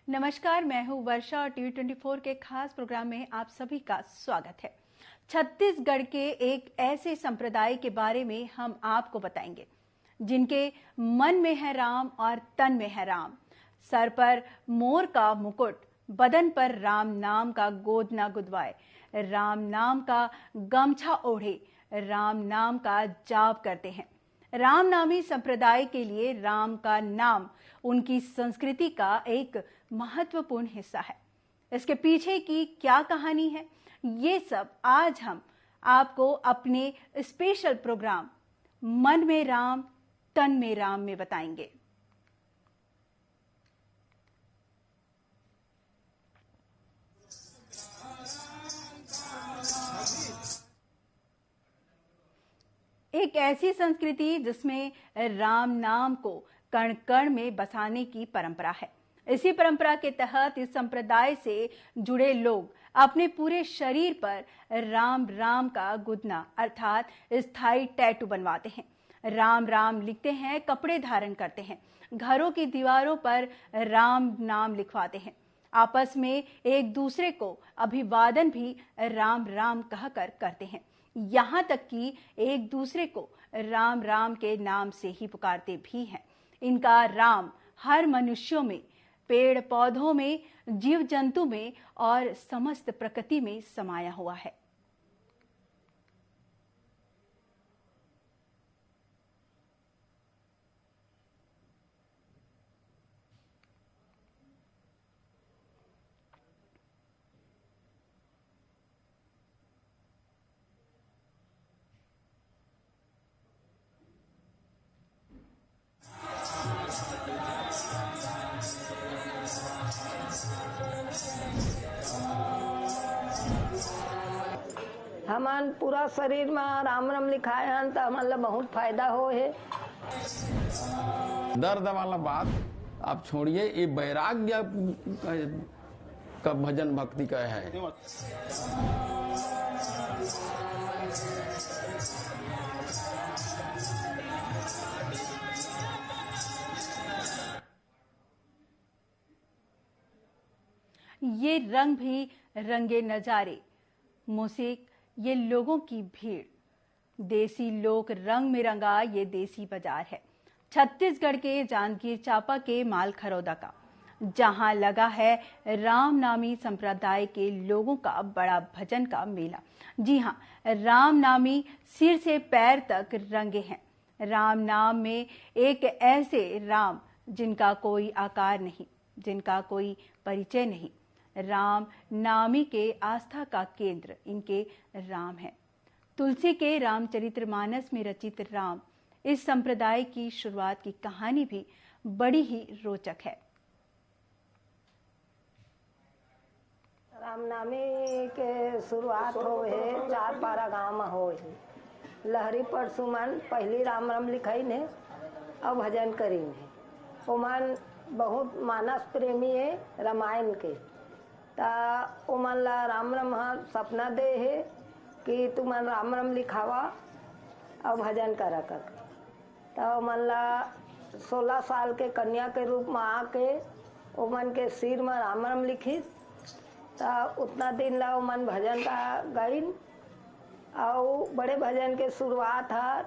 नमस्कार, मैं हूं वर्षा और टीवी24 के खास प्रोग्राम में आप सभी का स्वागत है। छत्तीसगढ़ के एक ऐसे संप्रदाय के बारे में हम आपको बताएंगे जिनके मन में है राम और तन में है राम। सर पर मोर का मुकुट, बदन पर राम नाम का गोदना गुदवाए, राम नाम का गमछा ओढ़े, राम नाम का जाप करते हैं। राम नामी संप्रदाय के लिए राम का नाम उनकी संस्कृति का एक महत्वपूर्ण हिस्सा है। इसके पीछे की क्या कहानी है, ये सब आज हम आपको अपने स्पेशल प्रोग्राम मन में राम तन में राम में बताएंगे। एक ऐसी संस्कृति जिसमें राम नाम को कण कण में बसाने की परंपरा है। इसी परंपरा के तहत इस संप्रदाय से जुड़े लोग अपने पूरे शरीर पर राम राम का गुदना अर्थात स्थायी टैटू बनवाते हैं। राम राम लिखते हैं, कपड़े धारण करते हैं, घरों की दीवारों पर राम नाम लिखवाते हैं, आपस में एक दूसरे को अभिवादन भी राम राम कहकर करते हैं। यहाँ तक कि एक दूसरे को राम राम के नाम से ही पुकारते भी हैं। इनका राम हर मनुष्यों में, पेड़ पौधों में, जीव जंतु में और समस्त प्रकृति में समाया हुआ है। हमन पूरा शरीर में राम राम लिखाए हैं तो हमन ला बहुत फायदा हो है। दर्द वाला बात आप छोड़िए, ये वैराग्य का भजन भक्ति का है। ये रंग भी रंगे नजारे, मौसीक ये लोगों की भीड़, देसी लोक रंग में रंगा ये देसी बाजार है छत्तीसगढ़ के जांजगीर चांपा के माल खरोदा का, जहां लगा है राम नामी संप्रदाय के लोगों का बड़ा भजन का मेला। जी हां, राम नामी सिर से पैर तक रंगे हैं। राम नाम में एक ऐसे राम जिनका कोई आकार नहीं, जिनका कोई परिचय नहीं। राम नामी के आस्था का केंद्र इनके राम है। तुलसी के रामचरितमानस में रचित राम इस संप्रदाय की शुरुआत की कहानी भी बड़ी ही रोचक है। राम नामी के शुरुआत हो है चार पारा गांव में हो है। लहरी परसुमन पहली राम राम लिखाई ने और भजन करी ने। ओमन बहुत मानस प्रेमी है रामायण के। ता ओमन ला राम राम सपना दे है कि तुमन राम राम लिखावा और भजन करा कर। ता ओमन ला 16 साल के कन्या के रूप में आके ओमन के सिर में राम राम लिखिस। ता उतना दिन ला ओमन भजन का गाइन और बड़े भजन के शुरुआत है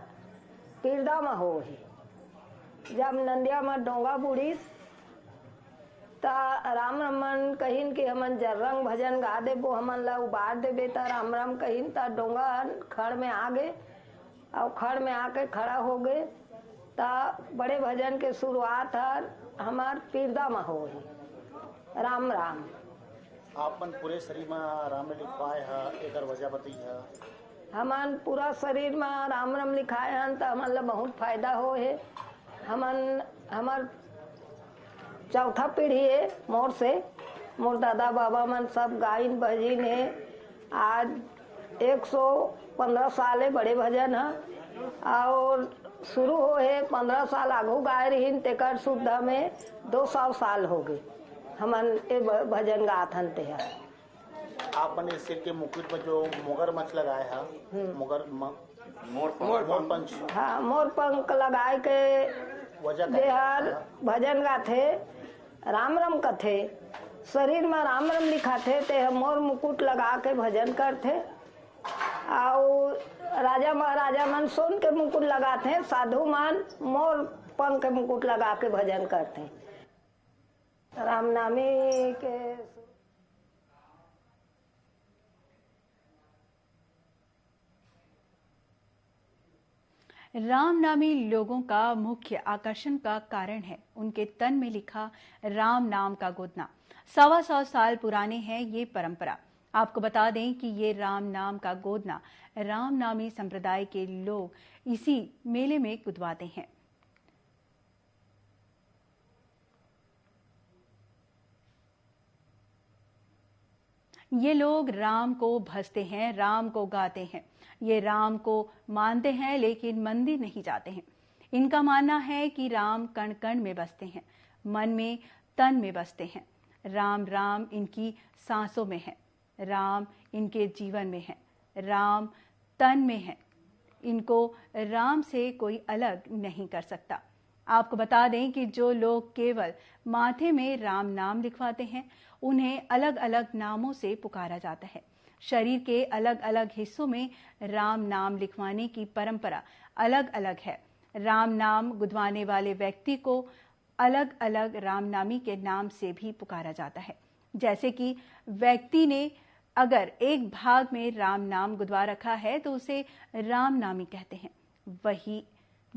पीरदा में हो है। जब नंदिया में डोंगा बुढ़ीस ता राम रमन कहिन कि हमन जर्रंग भजन गा दे वो हमन ला उबार देबे। ता राम राम कहिन ता डोंगा खड़ में आ गए और खड़ में आके खड़ा हो गए। ता बड़े भजन के शुरुआत है हमार पीरदा में हो है। राम राम आपन पूरे शरीर में राम लिखवाए है, एकर वजह बताइए। हमन पूरा शरीर में राम राम लिखाए हैं तो हमन ला बहुत फायदा हो है। हमन हमार चौथा पीढ़ी है मोर से, मोर दादा बाबा मन सब गायन भजन है। आज 115 साल है बड़े भजन है और शुरू हो है 15 साल आगू गाय रही तेकर शुद्ध में 200 साल हो गए हमन ए भजन गात हन ते है। आपने सिर के मुकुट पर जो मोगर मच लगाए है, मोर पंच, हाँ मोर पंख लगाए के देहर भजन गाथे। राम राम कथे शरीर में राम राम लिखा थे ते मोर मुकुट लगा के भजन करते और राजा महाराजा मन सोन के मुकुट लगाते, साधु मान मोर पंख के मुकुट लगा के भजन करते। राम नामी के रामनामी लोगों का मुख्य आकर्षण का कारण है उनके तन में लिखा राम नाम का गोदना। 125 साल पुराने है ये परंपरा। आपको बता दें कि ये राम नाम का गोदना रामनामी संप्रदाय के लोग इसी मेले में गुदवाते हैं। ये लोग राम को भजते हैं, राम को गाते हैं, ये राम को मानते हैं लेकिन मंदिर नहीं जाते हैं। इनका मानना है कि राम कण कण में बसते हैं, मन में तन में बसते हैं। राम राम इनकी सांसों में है, राम इनके जीवन में है, राम तन में है। इनको राम से कोई अलग नहीं कर सकता। आपको बता दें कि जो लोग केवल माथे में राम नाम लिखवाते हैं उन्हें अलग अलग नामों से पुकारा जाता है। शरीर के अलग अलग हिस्सों में राम नाम लिखवाने की परंपरा अलग अलग है। राम नाम गुदवाने वाले व्यक्ति को अलग अलग रामनामी के नाम से भी पुकारा जाता है। जैसे कि व्यक्ति ने अगर एक भाग में राम नाम गुदवा रखा है तो उसे रामनामी कहते हैं। वही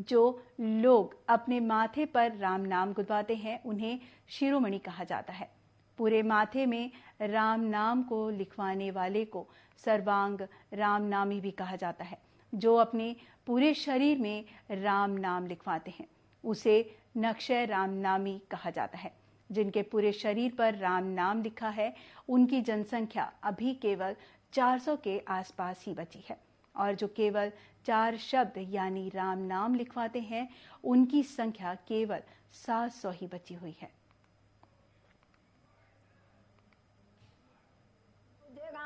जो लोग अपने माथे पर राम नाम गुदवाते हैं उन्हें शिरोमणि कहा जाता है। पूरे माथे में राम नाम को लिखवाने वाले को सर्वांग रामनामी भी कहा जाता है। जो अपने पूरे शरीर में राम नाम लिखवाते हैं उसे नक्शय रामनामी कहा जाता है। जिनके पूरे शरीर पर राम नाम लिखा है उनकी जनसंख्या अभी केवल 400 के आसपास ही बची है और जो केवल 4 शब्द यानी राम नाम लिखवाते हैं उनकी संख्या केवल 700 ही बची हुई है।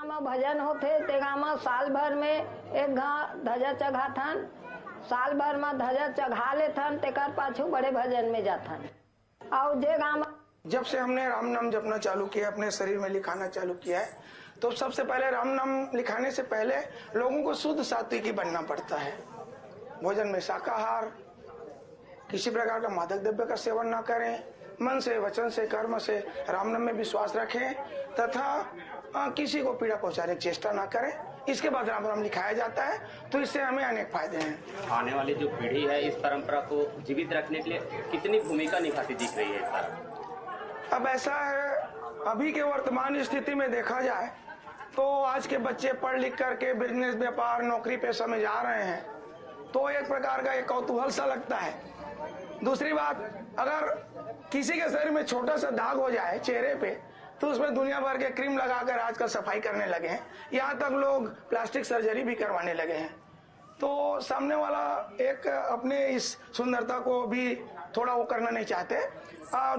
में भजन होते ते में साल भर में एक ध्वजा चढ़ा थन, साल भर में ध्वजा चढ़ा ले थन तेकर पाछू बड़े भजन में जाथन। और जे गाँव जब से हमने राम नाम जपना चालू किया, अपने शरीर में लिखाना चालू किया है, तो सबसे पहले राम नाम लिखाने से पहले लोगों को शुद्ध सात्विकी बनना पड़ता है। भोजन में शाकाहार, किसी प्रकार का मादक द्रव्य का सेवन ना करें, मन से वचन से कर्म से राम नाम में विश्वास रखें तथा किसी को पीड़ा पहुंचाने की चेष्टा ना करें। इसके बाद राम नाम लिखाया जाता है, तो इससे हमें अनेक फायदे हैं। आने वाली जो पीढ़ी है इस परंपरा को जीवित रखने के लिए कितनी भूमिका निभाती दिख रही है इस बार? अब ऐसा है, अभी के वर्तमान स्थिति में देखा जाए तो आज के बच्चे पढ़ लिख करके बिजनेस, व्यापार, नौकरी पेशा में जा रहे हैं, तो एक प्रकार का एक कौतूहल सा लगता है। दूसरी बात, अगर किसी के शरीर में छोटा सा दाग हो जाए चेहरे पे तो उसमें दुनिया भर के क्रीम लगाकर आजकल सफाई करने लगे हैं। यहाँ तक लोग प्लास्टिक सर्जरी भी करवाने लगे हैं। तो सामने वाला एक अपने इस सुंदरता को भी थोड़ा वो करना नहीं चाहते।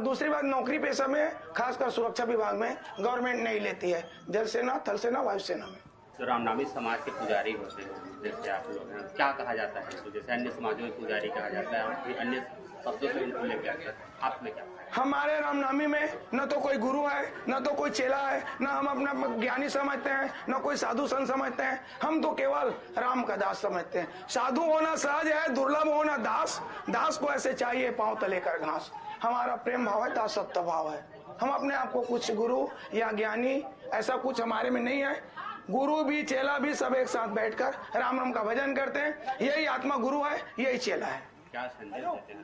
दूसरी बात, नौकरी पेशा में खासकर सुरक्षा विभाग में गवर्नमेंट नहीं लेती है, जल सेना, थल सेना, वायु सेना में। जो रामनामी समाज के पुजारी होते हैं जैसे आप लोग हैं, क्या कहा जाता है? तो जैसे अन्य समाजों में पुजारी कहा जाता है, अन्य शब्दों से उनको लेके आते हैं, आपने क्या? हमारे रामनामी में न तो कोई गुरु है, न तो कोई चेला है, न हम अपना ज्ञानी समझते हैं, न कोई साधु संत समझते हैं। हम तो केवल राम का दास समझते हैं। साधु होना सहज है, दुर्लभ होना दास। दास को ऐसे चाहिए पांव तले कर घास। हमारा प्रेम भाव है, दासत्व भाव है। हम अपने आप को कुछ गुरु या ज्ञानी ऐसा कुछ हमारे में नहीं है। गुरु भी चेला भी सब एक साथ बैठकर राम राम का भजन करते हैं। यही आत्मा गुरु है, यही चेला है। क्या संदेश देते हैं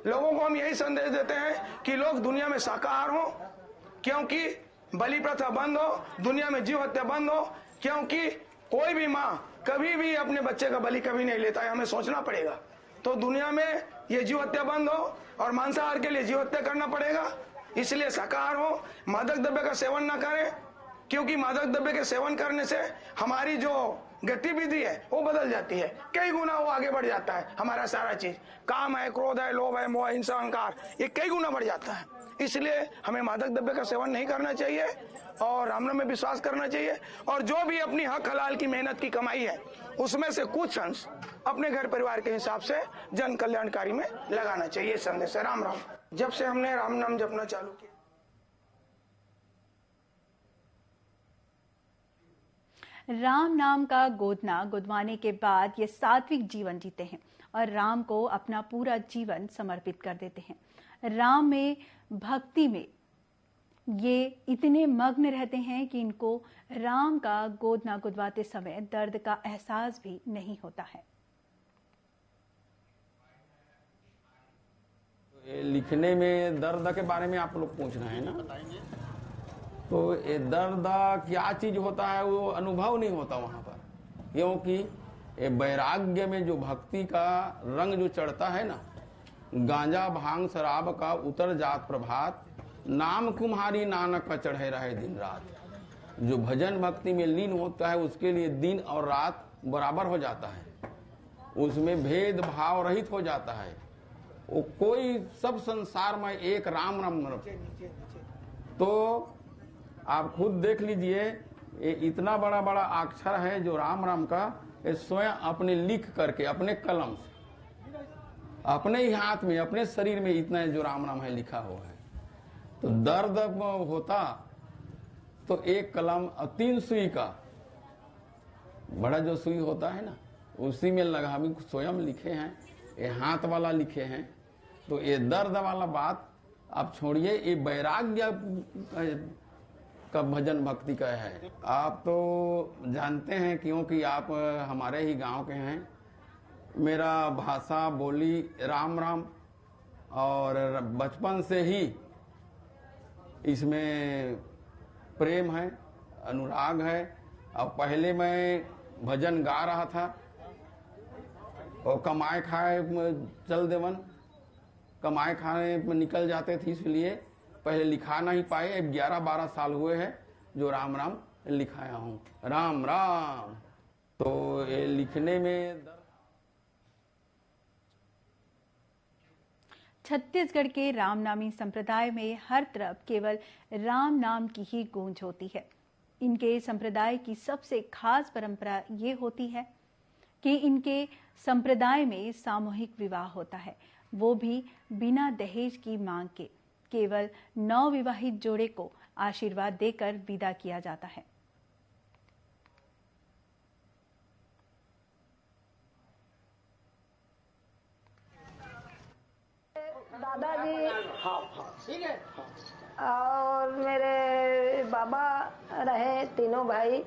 लोगों को? हम यही संदेश देते हैं कि लोग दुनिया में शाकाहार हो, क्योंकि बलि प्रथा बंद हो, दुनिया में जीव हत्या बंद हो। क्योंकि कोई भी माँ कभी भी अपने बच्चे का बलि कभी नहीं लेता है, हमें सोचना पड़ेगा। तो दुनिया में ये जीव हत्या बंद हो और मांसाहार के लिए जीव हत्या करना पड़ेगा। इसलिए शाकाहार हो, मादक द्रव्य का सेवन ना करें, क्योंकि मादक द्रव्य के सेवन करने से हमारी जो गतिविधि है वो बदल जाती है, कई गुना वो आगे बढ़ जाता है। हमारा सारा चीज, काम है, क्रोध है, लोभ है, मोह, हिंसा, अहंकार, ये कई गुना बढ़ जाता है। इसलिए हमें मादक द्रव्य का सेवन नहीं करना चाहिए और राम नाम में विश्वास करना चाहिए। और जो भी अपनी हक हलाल की मेहनत की कमाई है उसमें से कुछ अंश अपने घर परिवार के हिसाब से जन कल्याणकारी में लगाना चाहिए। संदेश है। राम राम। जब से हमने राम नाम जपना चालू किया राम नाम का गोदना गुदवाने के बाद ये सात्विक जीवन जीते हैं और राम को अपना पूरा जीवन समर्पित कर देते हैं। राम में, भक्ति में ये इतने मग्न रहते हैं कि इनको राम का गोदना गुदवाते समय दर्द का एहसास भी नहीं होता है। लिखने में दर्द के बारे में आप लोग पूछ रहे हैं ना, तो ये दर्द क्या चीज होता है वो अनुभव नहीं होता वहां पर, क्योंकि ये वैराग्य में जो भक्ति का रंग जो चढ़ता है ना, गांजा भांग शराब का उतर जात प्रभात, नाम कुम्हारी नानक का चढ़े रहे दिन रात। जो भजन भक्ति में लीन होता है उसके लिए दिन और रात बराबर हो जाता है, उसमें भेद भाव रहित हो जाता है। वो कोई सब संसार में एक राम राम। तो आप खुद देख लीजिए, ये इतना बड़ा बड़ा अक्षर है जो राम राम का, ये स्वयं अपने लिख करके अपने कलम से, अपने ही हाथ में, अपने शरीर में इतना जो राम राम है लिखा हुआ है। तो दर्द होता तो एक कलम और 3 सुई का बड़ा जो सुई होता है ना, उसी में लगा, हम स्वयं लिखे हैं, ये हाथ वाला लिखे हैं। तो ये दर्द वाला बात आप छोड़िए, ये वैराग्य का भजन भक्ति का है। आप तो जानते हैं क्योंकि आप हमारे ही गांव के हैं। मेरा भाषा बोली राम राम, और बचपन से ही इसमें प्रेम है, अनुराग है। और पहले मैं भजन गा रहा था और कमाए खाए चल देवन, कमाए खाने में निकल जाते थे, इसलिए पहले लिखा नहीं पाए। अब 11-12 साल हुए हैं जो राम राम लिखाया हूँ, राम राम। तो ये लिखने में छत्तीसगढ़ के रामनामी संप्रदाय में हर तरफ केवल राम नाम की ही गूंज होती है। इनके संप्रदाय की सबसे खास परंपरा ये होती है कि इनके संप्रदाय में सामूहिक विवाह होता है, वो भी बिना दहेज की मांग के। केवल नवविवाहित जोड़े को आशीर्वाद देकर विदा किया जाता है। दादाजी और मेरे बाबा रहे तीनों भाई,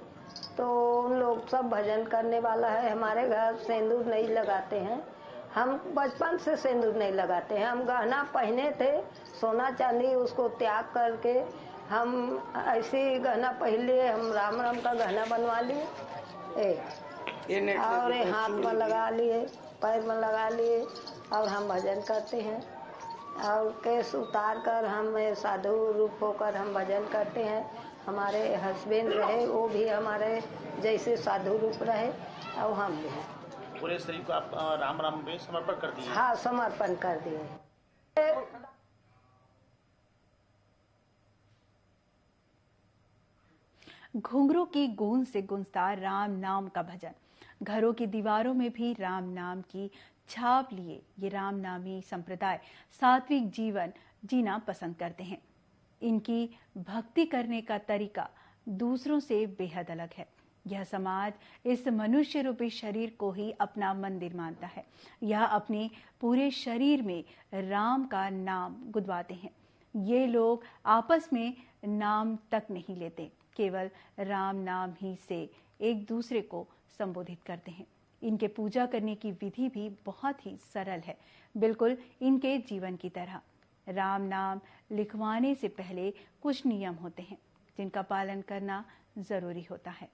तो उन लोग सब भजन करने वाला है। हमारे घर सिंदूर नहीं लगाते हैं, हम बचपन से सिंदूर नहीं लगाते हैं। हम गहना पहने थे, सोना चांदी, उसको त्याग करके हम ऐसी गहना पहन लिए। हम राम राम का गहना बनवा लिए और हाथ में लगा लिए, पैर में लगा लिए, और हम भजन करते हैं। और केस उतार कर हम साधु रूप होकर हम भजन करते हैं। हमारे हस्बैंड रहे, वो भी हमारे जैसे साधु रूप रहे, और हम भी हैं। पूरे शरीर को आप राम राम में समर्पण कर दिए? हाँ, समर्पण कर दिए। घुंघरू की गूंज से गूंजता राम नाम का भजन, घरों की दीवारों में भी राम नाम की छाप लिए ये राम नामी संप्रदाय सात्विक जीवन जीना पसंद करते हैं। इनकी भक्ति करने का तरीका दूसरों से बेहद अलग है। यह समाज इस मनुष्य रूपी शरीर को ही अपना मंदिर मानता है। यह अपने पूरे शरीर में राम का नाम गुदवाते हैं। ये लोग आपस में नाम तक नहीं लेते, केवल राम नाम ही से एक दूसरे को संबोधित करते हैं। इनके पूजा करने की विधि भी बहुत ही सरल है, बिल्कुल इनके जीवन की तरह। राम नाम लिखवाने से पहले कुछ नियम होते हैं जिनका पालन करना जरूरी होता है।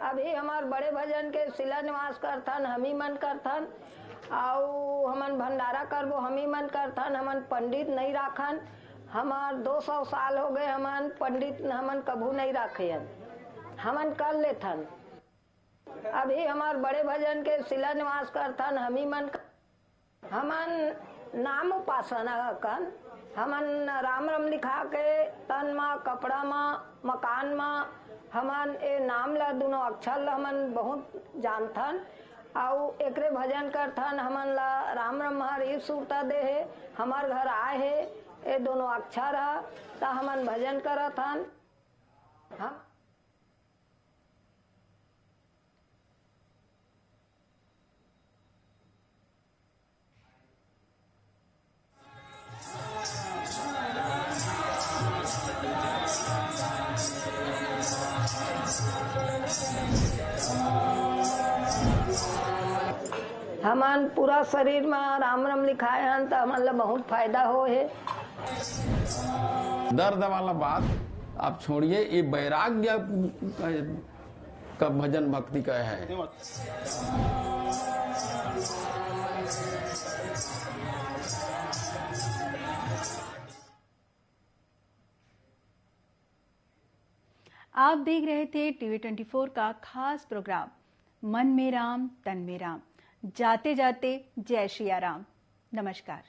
अभी हमार बड़े भजन के शिलान्यास करथन, हम ही मन करथन, और हमन भंडारा करबो हम ही मन करथन। हमन पंडित नहीं राखन, हमार 200 साल हो गए, हमन पंडित हमन कभू नहीं राखियन, हमन कर लेथन। अभी हमार बड़े भजन के शिलान्यास करथन, हम ही मन हमन नाम उपासना कन, हमन राम राम लिखा के तन मा, कपड़ा मा, मकान मा, हमन ए नाम ला दोनों अक्षर ला हमन बहुत जानथन, और एकरे भजन करथन। हमन ला राम राम हर ई सुरता दे है, हमार घर आए है, ये दोनों अच्छा रहा तो हमन भजन करत हन। हम हमन पूरा शरीर में राम राम लिखाए हन तो हमन ला बहुत फायदा हो है। दर्द वाला बात आप छोड़िए, ये वैराग्य का भजन भक्ति का है। आप देख रहे थे टीवी 24 का खास प्रोग्राम मन में राम तन में राम। जाते जाते जय श्री राम। नमस्कार।